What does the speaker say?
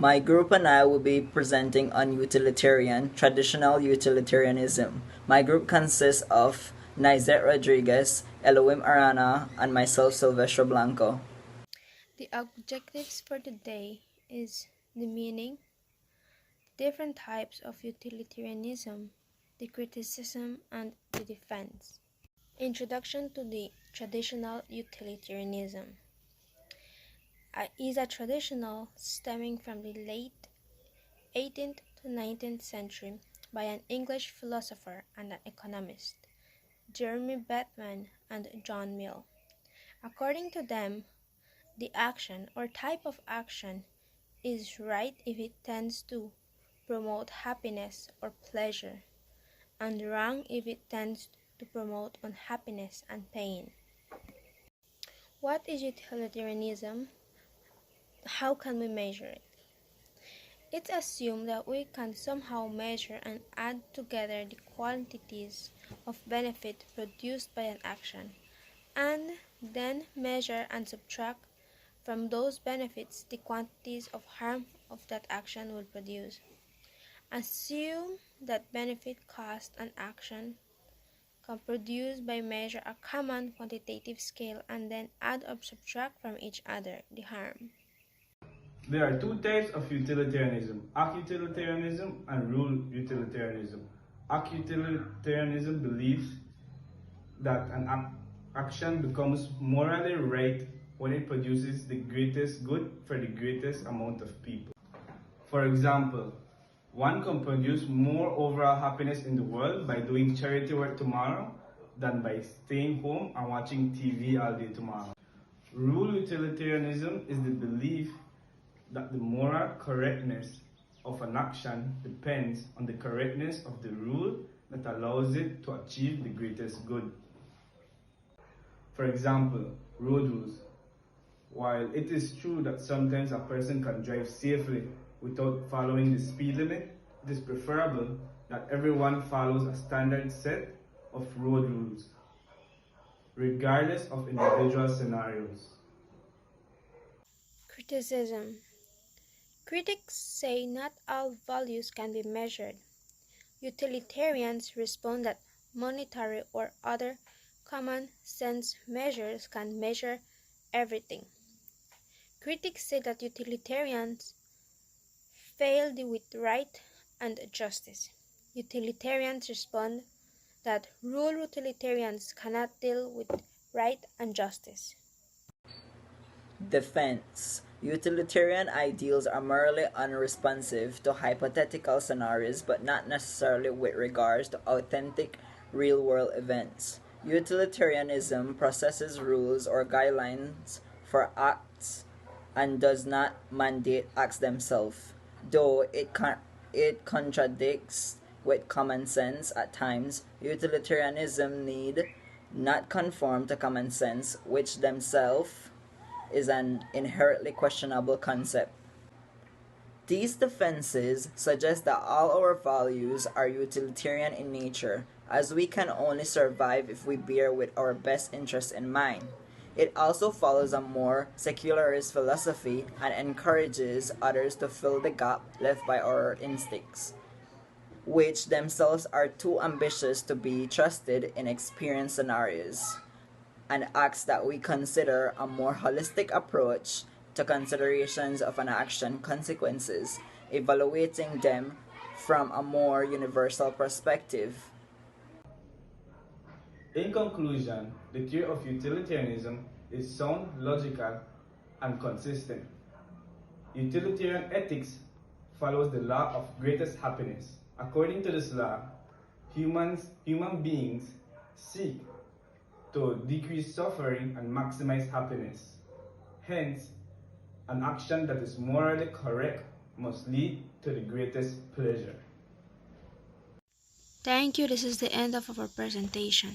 My group and I will be presenting on traditional utilitarianism. My group consists of Nizet Rodriguez, Elohim Arana, and myself, Silvestre Blanco. The objectives for today is the meaning, different types of utilitarianism, the criticism, and the defense. Introduction to the traditional utilitarianism is a traditional stemming from the late 18th to 19th century by an English philosopher and an economist, Jeremy Bentham and John Mill. According to them, the action or type of action is right if it tends to promote happiness or pleasure, and wrong if it tends to promote unhappiness and pain. What is utilitarianism? How can we measure it? It's assumed that we can somehow measure and add together the quantities of benefit produced by an action, and then measure and subtract from those benefits the quantities of harm of that action will produce. Assume that benefit caused an action can produce by measure a common quantitative scale and then add or subtract from each other the harm. There are two types of utilitarianism, act-utilitarianism and rule utilitarianism. Act-utilitarianism believes that an action becomes morally right when it produces the greatest good for the greatest amount of people. For example, one can produce more overall happiness in the world by doing charity work tomorrow than by staying home and watching TV all day tomorrow. Rule utilitarianism is the belief that the moral correctness of an action depends on the correctness of the rule that allows it to achieve the greatest good. For example, road rules. While it is true that sometimes a person can drive safely without following the speed limit, it is preferable that everyone follows a standard set of road rules, regardless of individual scenarios. Criticism. Critics say not all values can be measured. Utilitarians respond that monetary or other common sense measures can measure everything. Critics say that utilitarians fail with right and justice. Utilitarians respond that rule utilitarians cannot deal with right and justice. Defense. Utilitarian ideals are merely unresponsive to hypothetical scenarios but not necessarily with regards to authentic real-world events. Utilitarianism processes rules or guidelines for acts and does not mandate acts themselves, though it contradicts with common sense at times. Utilitarianism need not conform to common sense, which themselves is an inherently questionable concept. These defenses suggest that all our values are utilitarian in nature, as we can only survive if we bear with our best interests in mind. It also follows a more secularist philosophy and encourages others to fill the gap left by our instincts, which themselves are too ambitious to be trusted in experienced scenarios, and acts that we consider a more holistic approach to considerations of an action consequences, evaluating them from a more universal perspective. In conclusion, the theory of utilitarianism is sound, logical, and consistent. Utilitarian ethics follows the law of greatest happiness. According to this law, human beings seek to decrease suffering and maximize happiness. Hence, an action that is morally correct must lead to the greatest pleasure. Thank you. This is the end of our presentation.